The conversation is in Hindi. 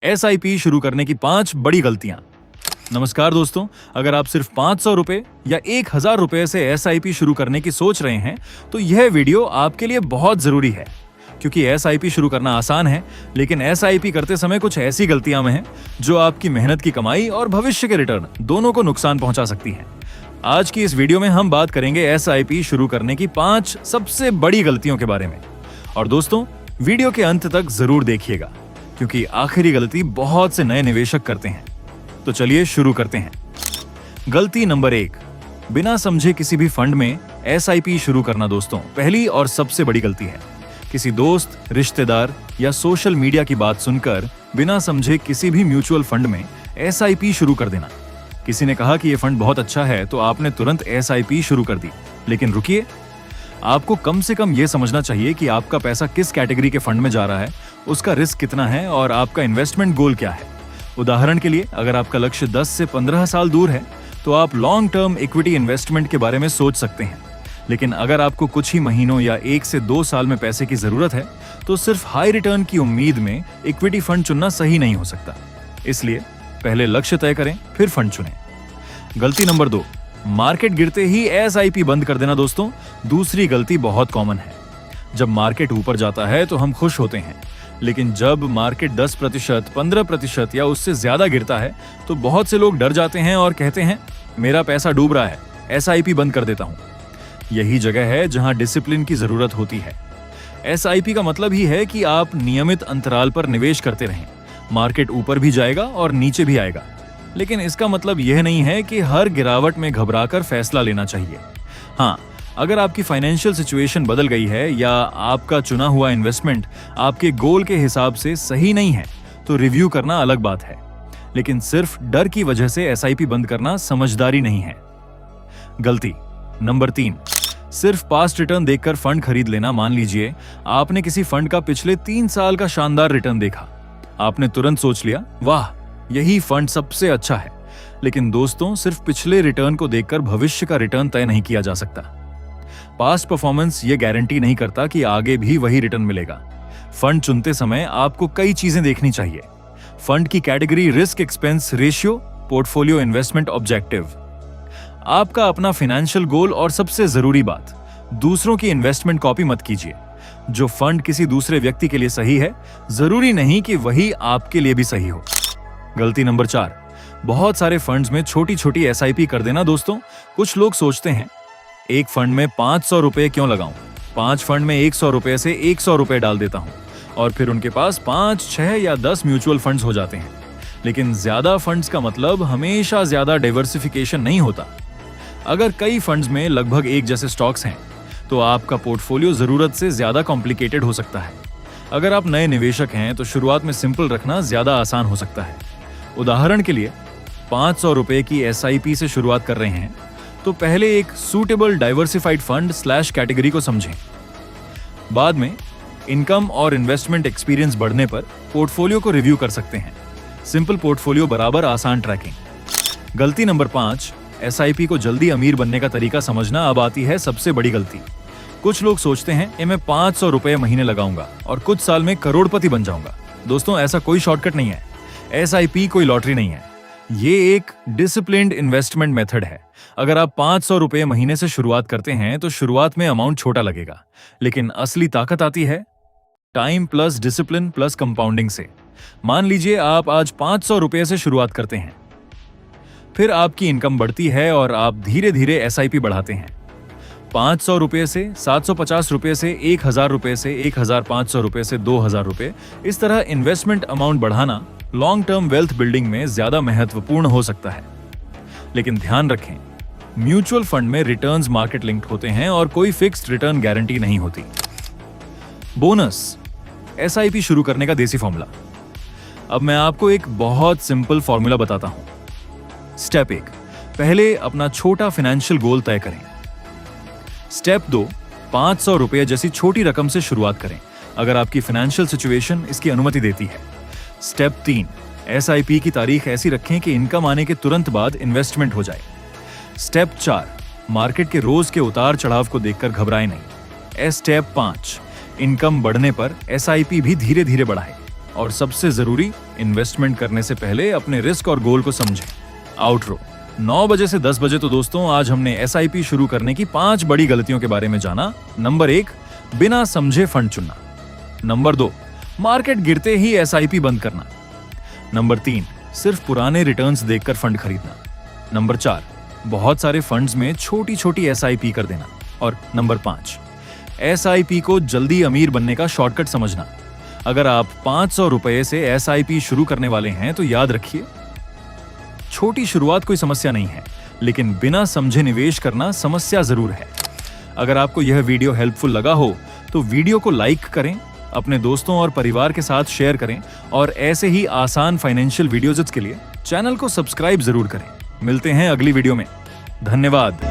एसआईपी शुरू करने की 5 बड़ी गलतियां। नमस्कार दोस्तों, अगर आप सिर्फ 500 रुपए या 1000 रुपए से एसआईपी शुरू करने की सोच रहे हैं तो यह वीडियो आपके लिए बहुत जरूरी है, क्योंकि एसआईपी शुरू करना आसान है, लेकिन एसआईपी करते समय कुछ ऐसी गलतियां में हैं जो आपकी मेहनत की कमाई और भविष्य के रिटर्न दोनों को नुकसान पहुंचा सकती हैं। आज की इस वीडियो में हम बात करेंगे एसआईपी शुरू करने की 5 सबसे बड़ी गलतियों के बारे में। और दोस्तों, वीडियो के अंत तक जरूर देखिएगा, क्योंकि आखिरी गलती बहुत से नए निवेशक करते हैं। तो चलिए शुरू करते हैं। गलती नंबर 1, बिना समझे किसी भी फंड में एसआईपी शुरू करना। दोस्तों, पहली और सबसे बड़ी गलती है किसी दोस्त, रिश्तेदार या सोशल मीडिया की बात सुनकर बिना समझे किसी भी म्यूचुअल फंड में एसआईपी शुरू कर देना। किसी ने कहा कि यह फंड बहुत अच्छा है तो आपने तुरंत एसआईपी शुरू कर दी। लेकिन रुकिए, आपको कम से कम यह समझना चाहिए कि आपका पैसा किस कैटेगरी के फंड में जा रहा है, उसका रिस्क कितना है और आपका इन्वेस्टमेंट गोल क्या है। उदाहरण के लिए, अगर आपका लक्ष्य 10 से 15 साल दूर है तो आप लॉन्ग टर्म इक्विटी इन्वेस्टमेंट के बारे में सोच सकते हैं। लेकिन अगर आपको कुछ ही महीनों या 1 से 2 साल में पैसे की जरूरत है तो सिर्फ हाई रिटर्न की उम्मीद में इक्विटी फंड चुनना सही नहीं हो सकता। इसलिए पहले लक्ष्य तय करें, फिर फंड चुनें। गलती नंबर 2, मार्केट गिरते ही एसआईपी बंद कर देना। दोस्तों, दूसरी गलती बहुत कॉमन है। जब मार्केट ऊपर जाता है तो हम खुश होते हैं, लेकिन जब मार्केट 10%, 15% या उससे ज्यादा गिरता है तो बहुत से लोग डर जाते हैं और कहते हैं, मेरा पैसा डूब रहा है, एसआईपी बंद कर देता हूं। यही जगह है जहां डिसिप्लिन की जरूरत होती है। एसआईपी का मतलब ही है कि आप नियमित अंतराल पर निवेश करते रहें। मार्केट ऊपर भी जाएगा और नीचे भी आएगा, लेकिन इसका मतलब यह नहीं है कि हर गिरावट में घबराकर फैसला लेना चाहिए। हाँ, अगर आपकी फाइनेंशियल सिचुएशन बदल गई है या आपका चुना हुआ इन्वेस्टमेंट आपके गोल के हिसाब से सही नहीं है तो रिव्यू करना अलग बात है, लेकिन सिर्फ डर की वजह से एसआईपी बंद करना समझदारी नहीं है। गलती नंबर 3, सिर्फ पास्ट रिटर्न देखकर फंड खरीद लेना। मान लीजिए आपने किसी फंड का पिछले 3 साल का शानदार रिटर्न देखा, आपने तुरंत सोच लिया, वाह, यही फंड सबसे अच्छा है। लेकिन दोस्तों, सिर्फ पिछले रिटर्न को देखकर भविष्य का रिटर्न तय नहीं किया जा सकता। पास्ट परफॉर्मेंस ये गारंटी नहीं करता कि आगे भी वही रिटर्न मिलेगा। फंड चुनते समय आपको कई चीजें देखनी चाहिए। फंड की category, risk expense ratio, portfolio investment objective, आपका अपना फाइनेंशियल गोल और सबसे जरूरी बात, दूसरों की इन्वेस्टमेंट कॉपी मत कीजिए। जो फंड किसी दूसरे व्यक्ति के लिए सही है, जरूरी नहीं कि वही आपके लिए भी सही हो। गलती नंबर 4, बहुत सारे फंड्स में छोटी छोटी एसआईपी कर देना। दोस्तों, कुछ लोग सोचते हैं, एक फंड में 500 रुपए क्यों लगाऊं, 5 फंड में 100 रुपए से 100 रुपए डाल देता हूं और फिर उनके पास 5, 6 या 10 म्यूचुअल फंड्स हो जाते हैं। लेकिन ज्यादा फंड्स का मतलब हमेशा ज्यादा डाइवर्सिफिकेशन नहीं होता। अगर कई फंड्स में लगभग एक जैसे स्टॉक्स हैं तो आपका पोर्टफोलियो जरूरत से ज्यादा कॉम्प्लिकेटेड हो सकता है। अगर आप नए निवेशक हैं तो शुरुआत में सिंपल रखना ज्यादा आसान हो सकता है। उदाहरण के लिए, 500 रुपए की एसआईपी से शुरुआत कर रहे हैं तो पहले एक सूटेबल डाइवर्सिफाइड फंड / कैटेगरी को समझें। बाद में इनकम और इन्वेस्टमेंट एक्सपीरियंस बढ़ने पर पोर्टफोलियो को रिव्यू कर सकते हैं। सिंपल पोर्टफोलियो बराबर आसान ट्रैकिंग। गलती नंबर 5, एसआईपी को जल्दी अमीर बनने का तरीका समझना। अब आती है सबसे बड़ी गलती। कुछ लोग सोचते हैं कि मैं 500 रुपए महीने लगाऊंगा और कुछ साल में करोड़पति बन जाऊंगा। दोस्तों, ऐसा कोई शॉर्टकट नहीं है। एसआईपी कोई लॉटरी नहीं है, ये एक डिसिप्लिन्ड इन्वेस्टमेंट मेथड है। अगर आप 500 रुपए महीने से शुरुआत करते हैं तो शुरुआत में अमाउंट छोटा लगेगा, लेकिन असली ताकत आती है time plus discipline plus compounding से। मान लीजिए आप आज 500 रुपए से शुरुआत करते हैं, फिर आपकी इनकम बढ़ती है और आप धीरे धीरे एसआईपी बढ़ाते हैं। 500 रुपए से 750 रुपए से 1000 रुपए से 1500 रुपए से 2000 रुपए, इस तरह इन्वेस्टमेंट अमाउंट बढ़ाना लॉन्ग टर्म वेल्थ बिल्डिंग में ज्यादा महत्वपूर्ण हो सकता है। लेकिन ध्यान रखें, म्यूचुअल फंड में रिटर्न्स मार्केट लिंक्ड होते हैं और कोई फिक्स्ड रिटर्न गारंटी नहीं होती। बोनस, एसआईपी शुरू करने का देसी फॉर्मूला। अब मैं आपको एक बहुत सिंपल फॉर्मूला बताता हूं। स्टेप 1, पहले अपना छोटा फाइनेंशियल गोल तय करें। स्टेप 2, 500 रुपए जैसी छोटी रकम से शुरुआत करें, अगर आपकी फाइनेंशियल सिचुएशन इसकी अनुमति देती है। स्टेप 3, एसआईपी की तारीख ऐसी रखें कि इनकम आने के तुरंत बाद इन्वेस्टमेंट हो जाए। स्टेप 4, मार्केट के रोज के उतार चढ़ाव को देखकर घबराएं नहीं। स्टेप 5, इनकम बढ़ने पर एसआईपी भी धीरे धीरे बढ़ाएं। और सबसे जरूरी, इन्वेस्टमेंट करने से पहले अपने रिस्क और गोल को समझें। आउटरो। 9 बजे से 10 बजे तो दोस्तों आज हमने एसआईपी शुरू करने की 5 बड़ी गलतियों के बारे में जाना। नंबर 1, बिना समझे फंड चुनना। नंबर 2, मार्केट गिरते ही एसआईपी बंद करना। नंबर 3, सिर्फ पुराने रिटर्न्स देखकर फंड खरीदना। नंबर 4, बहुत सारे फंड्स में छोटी छोटी एसआईपी कर देना। और नंबर 5, एसआईपी को जल्दी अमीर बनने का शॉर्टकट समझना। अगर आप 500 रुपए से एसआईपी शुरू करने वाले हैं तो याद रखिए, छोटी शुरुआत कोई समस्या नहीं है, लेकिन बिना समझे निवेश करना समस्या जरूर है। अगर आपको यह वीडियो हेल्पफुल लगा हो तो वीडियो को लाइक करें, अपने दोस्तों और परिवार के साथ शेयर करें और ऐसे ही आसान फाइनेंशियल वीडियोज के लिए चैनल को सब्सक्राइब जरूर करें। मिलते हैं अगली वीडियो में। धन्यवाद।